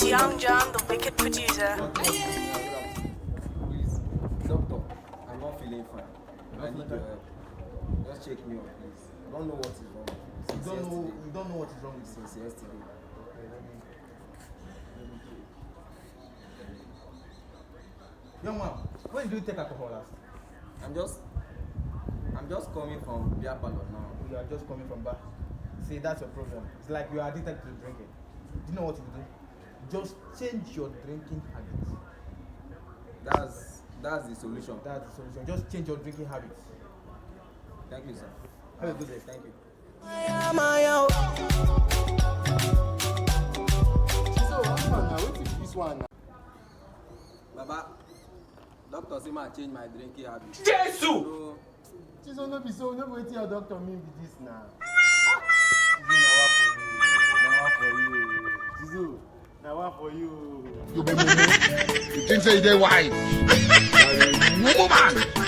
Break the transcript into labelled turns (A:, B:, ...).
A: Young John, the wicked producer.
B: Please, doctor, I'm not feeling fine. I need your help. Just check me out, please. I don't know what is wrong.
C: You don't know what is wrong with you.
B: Since yesterday.
C: Okay, let me Young man, when do you take alcohol last?
B: I'm just coming from beer parlor now.
C: You are just coming from bar. See, that's your problem. It's like you are addicted to drinking. Do you know what you do? Just change your drinking habits.
B: That's the solution.
C: That's the solution. Just change your drinking habits.
B: Thank you, sir.
C: Have a good day.
B: Thank you.
D: So, what's this one now?
B: Baba, doctor say I change my drinking habit.
E: Jesus!
B: So,
D: Chizo, no be so, no be wetin your doctor mean be this now. Chizo, na one for you.
F: You think say they wise? Woman!